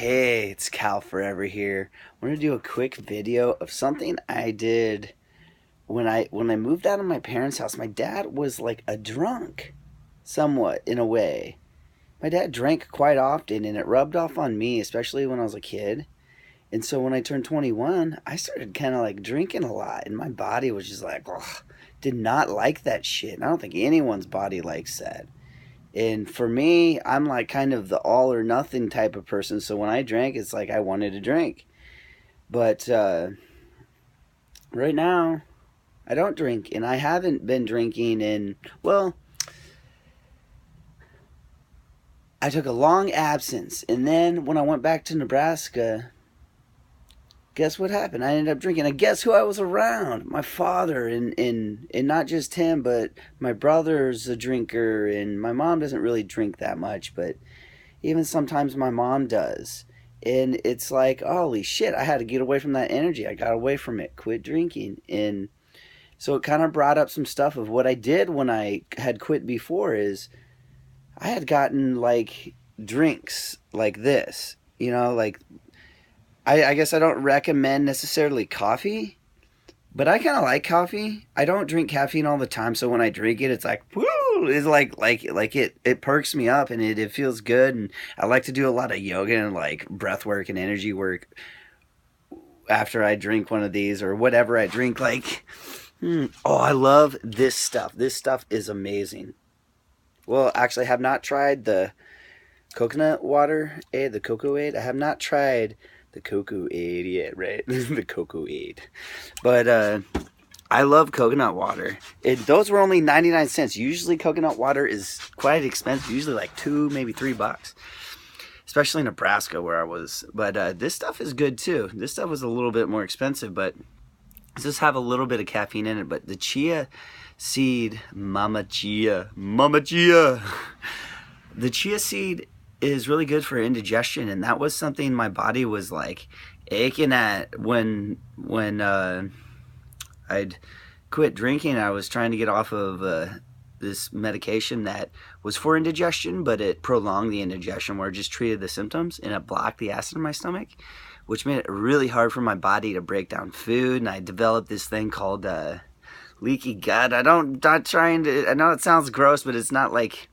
Hey, it's Cal Forever here. I want to do a quick video of something I did when I moved out of my parents' house. My dad was like a drunk, somewhat in a way. My dad drank quite often, and it rubbed off on me, especially when I was a kid. And so when I turned 21, I started kind of like drinking a lot, and my body was just like, ugh, did not like that shit. And I don't think anyone's body likes that. And for me, I'm like kind of the all or nothing type of person. So when I drank, it's like I wanted to drink. But right now, I don't drink. And I haven't been drinking in, well, I took a long absence. And then when I went back to Nebraska, guess what happened? I ended up drinking. And guess who I was around? My father, and not just him, but my brother's a drinker, and my mom doesn't really drink that much, but even sometimes my mom does. And it's like, holy shit, I had to get away from that energy. I got away from it, quit drinking. And so it kind of brought up some stuff of what I did when I had quit before is I had gotten like drinks like this, like I guess I don't recommend necessarily coffee, but I kind of like coffee. I don't drink caffeine all the time, so when I drink it, it's like woo! It's like it perks me up and it feels good. And I like to do a lot of yoga and like breath work and energy work after I drink one of these or whatever I drink. Like, oh, I love this stuff. This stuff is amazing. Well, actually, I have not tried the coconut water aid, the cocoa aid. I have not tried the cocoa aid yet, right? The cocoa aid. But I love coconut water. Those were only 99 cents. Usually coconut water is quite expensive. Usually like $2, maybe $3. Especially in Nebraska where I was. But this stuff is good too. This stuff was a little bit more expensive, but it does have a little bit of caffeine in it. But the chia seed, mama chia. The chia seed is really good for indigestion, and that was something my body was like aching at when I'd quit drinking. I was trying to get off of this medication that was for indigestion, but it prolonged the indigestion where it just treated the symptoms and it blocked the acid in my stomach, which made it really hard for my body to break down food. And I developed this thing called leaky gut. I know it sounds gross, but it's not like,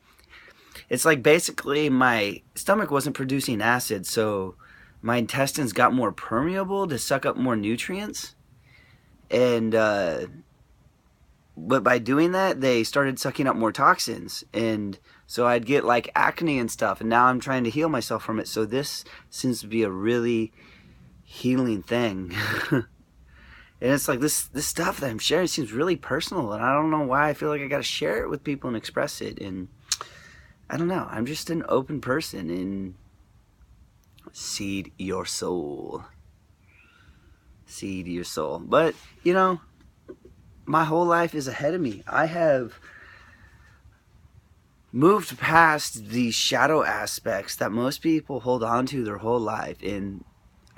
it's like basically my stomach wasn't producing acid, so my intestines got more permeable to suck up more nutrients. And but by doing that, they started sucking up more toxins, and so I'd get like acne and stuff. And now I'm trying to heal myself from it. So this seems to be a really healing thing. And it's like this stuff that I'm sharing seems really personal, and I don't know why I feel like I got to share it with people and express it. And I don't know. I'm just an open person, and seed your soul. Seed your soul. But, my whole life is ahead of me. I have moved past these shadow aspects that most people hold on to their whole life. And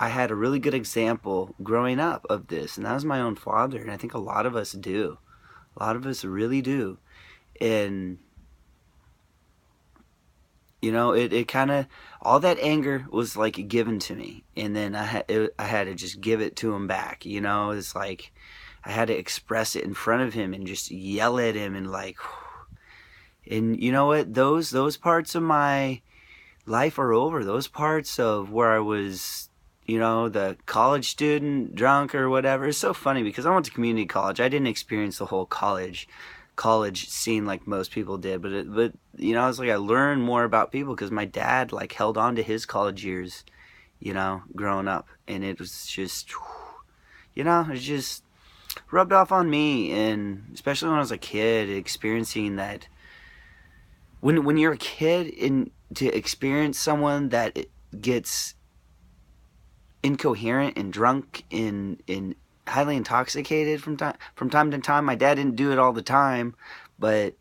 I had a really good example growing up of this, and that was my own father. And I think a lot of us do. A lot of us really do. And it kind of, all that anger was like given to me, and then I had to just give it to him back. It's like I had to express it in front of him and just yell at him and like, and you know what? Those parts of my life are over. Those parts of where I was, the college student, drunk or whatever. It's so funny because I went to community college. I didn't experience the whole college scene like most people did, but it's like I learned more about people because my dad like held on to his college years, growing up, and it was just, it just rubbed off on me. And especially when I was a kid, experiencing that when you're a kid, and to experience someone that gets incoherent and drunk and highly intoxicated from time to time. My dad didn't do it all the time, but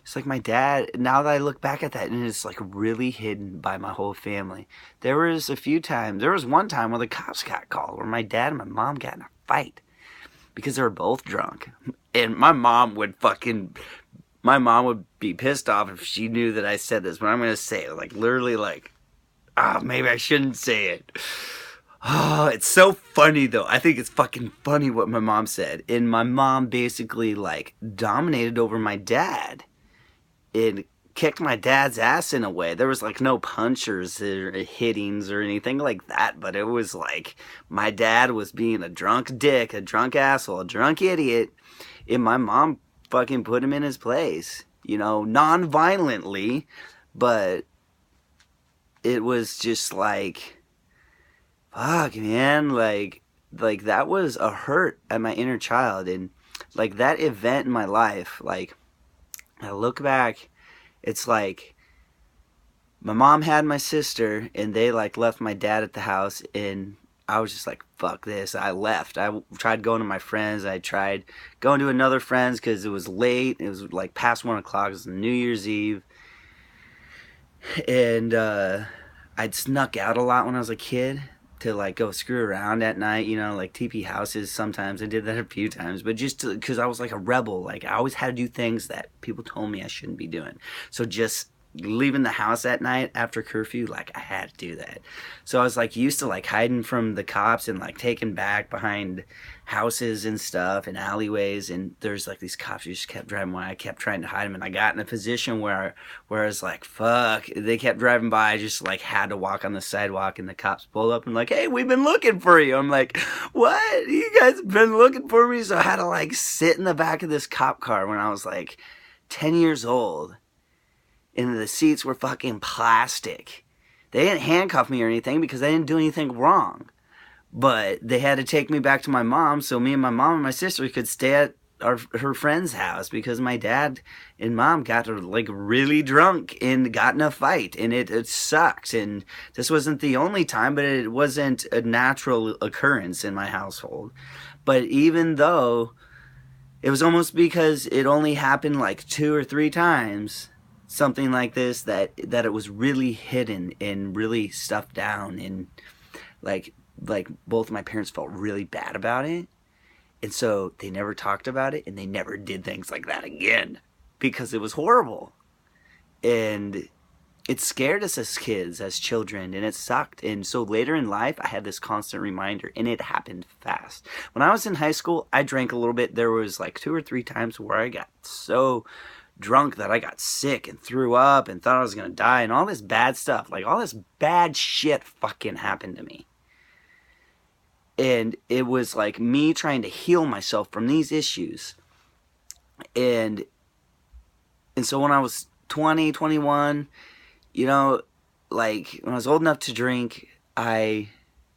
it's like my dad, now that I look back at that, and it's like really hidden by my whole family. There was one time where the cops got called, where my dad and my mom got in a fight because they were both drunk. And my mom would be pissed off if she knew that I said this, but I'm going to say it, like literally like maybe I shouldn't say it. Oh, it's so funny though. I think it's fucking funny what my mom said. And my mom basically like dominated over my dad. It kicked my dad's ass in a way. There was like no punchers or hittings or anything like that, but it was like my dad was being a drunk dick, a drunk asshole, a drunk idiot, and my mom fucking put him in his place. You know, non-violently, but it was just like, fuck, man, like that was a hurt at my inner child. And like that event in my life, like I look back, it's like my mom had my sister and they like left my dad at the house, and I was just like, fuck this. I left. I tried going to my friends. I tried going to another friend's because it was late. It was like past 1 o'clock. It was New Year's Eve. And I'd snuck out a lot when I was a kid to like go screw around at night, you know, like TP houses sometimes. I did that a few times, but just because I was like a rebel. Like I always had to do things that people told me I shouldn't be doing. So just leaving the house at night after curfew, like I had to do that. So I was like used to like hiding from the cops and like taking back behind houses and stuff and alleyways, and there's like these cops who just kept driving by. I kept trying to hide them, and I got in a position where I was like, fuck, they kept driving by. I just like had to walk on the sidewalk, and the cops pulled up and like, hey, we've been looking for you. I'm like, what? You guys been looking for me? So I had to like sit in the back of this cop car when I was like 10 years old. And the seats were fucking plastic. They didn't handcuff me or anything because I didn't do anything wrong. But they had to take me back to my mom so me and my mom and my sister could stay at her friend's house because my dad and mom got like really drunk and got in a fight. And it sucked. And this wasn't the only time, but it wasn't a natural occurrence in my household. But even though it was almost because it only happened like 2 or 3 times, something like this, that it was really hidden and really stuffed down, and like both of my parents felt really bad about it, and so they never talked about it and they never did things like that again because it was horrible, and it scared us as kids, as children, and it sucked. And so later in life I had this constant reminder, and it happened fast. When I was in high school, I drank a little bit. There was like 2 or 3 times where I got so drunk that I got sick and threw up and thought I was gonna die, and all this bad stuff, like all this bad shit fucking happened to me. And it was like me trying to heal myself from these issues. And so when I was 20, 21, you know, like when I was old enough to drink, I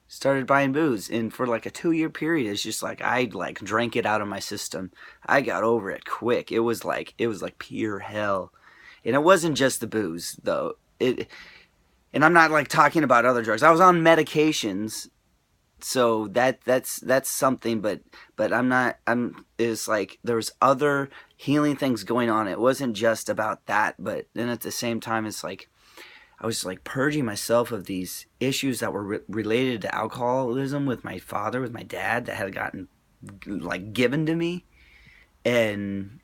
started buying booze, and for like a 2-year period, it's just like I like drank it out of my system. I got over it quick. It was like pure hell, and it wasn't just the booze though. And I'm not like talking about other drugs. I was on medications, so that's something. But it's like there was other healing things going on. It wasn't just about that. But then at the same time, it's like I was like purging myself of these issues that were related to alcoholism with my father, with my dad, that had gotten like given to me. And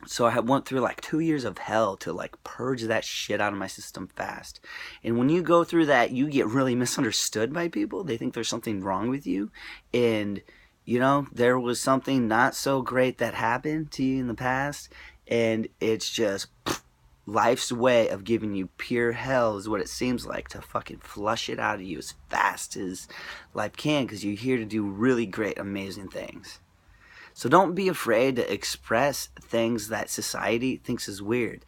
so I went through like 2 years of hell to like purge that shit out of my system fast. And when you go through that, you get really misunderstood by people. They think there's something wrong with you. And, you know, there was something not so great that happened to you in the past. And it's just life's way of giving you pure hell is what it seems like, to fucking flush it out of you as fast as life can, because you're here to do really great, amazing things. So don't be afraid to express things that society thinks is weird,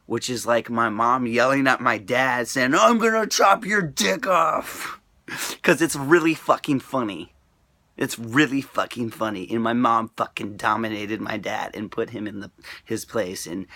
which is like my mom yelling at my dad saying, I'm gonna chop your dick off, because it's really fucking funny. It's really fucking funny. And my mom fucking dominated my dad and put him in his place. And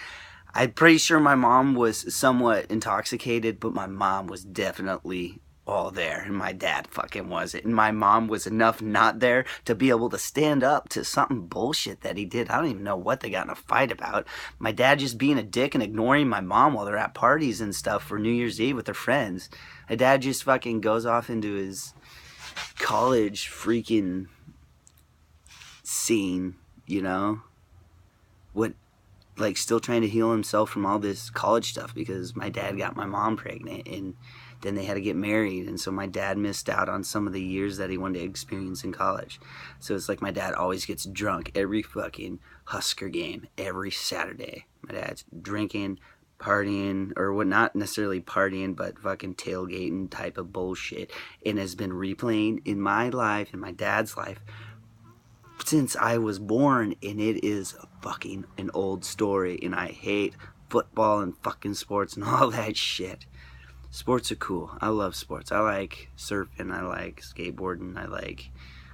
I'm pretty sure my mom was somewhat intoxicated, but my mom was definitely all there, and my dad fucking wasn't. And my mom was enough not there to be able to stand up to something bullshit that he did. I don't even know what they got in a fight about. My dad just being a dick and ignoring my mom while they're at parties and stuff for New Year's Eve with their friends. My dad just fucking goes off into his college freaking scene, you know? What like still trying to heal himself from all this college stuff, because my dad got my mom pregnant and then they had to get married, and so my dad missed out on some of the years that he wanted to experience in college. So it's like my dad always gets drunk every fucking Husker game every Saturday. My dad's drinking, partying, or what, not necessarily partying, but fucking tailgating type of bullshit, and has been replaying in my life, in my dad's life, since I was born, and it is fucking an old story, and I hate football and fucking sports and all that shit. Sports are cool. I love sports. I like surfing, I like skateboarding, I like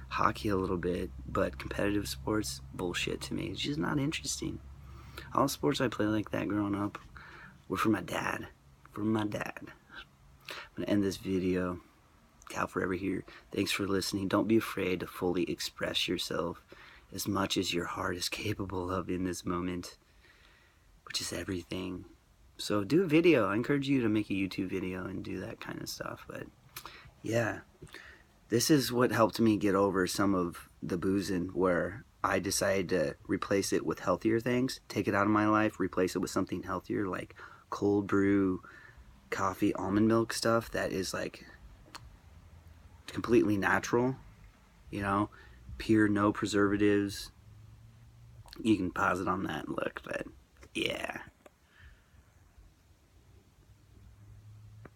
hockey a little bit, but competitive sports, bullshit to me. It's just not interesting. All sports I played like that growing up were for my dad. For my dad. I'm going to end this video. Cal Forever here. Thanks for listening. Don't be afraid to fully express yourself as much as your heart is capable of in this moment, which is everything. So do a video. I encourage you to make a YouTube video and do that kind of stuff. But yeah, this is what helped me get over some of the boozing, where I decided to replace it with healthier things, take it out of my life, replace it with something healthier, like cold brew, coffee, almond milk stuff that is like completely natural, you know, pure, no preservatives. You can pause it on that and look, but yeah.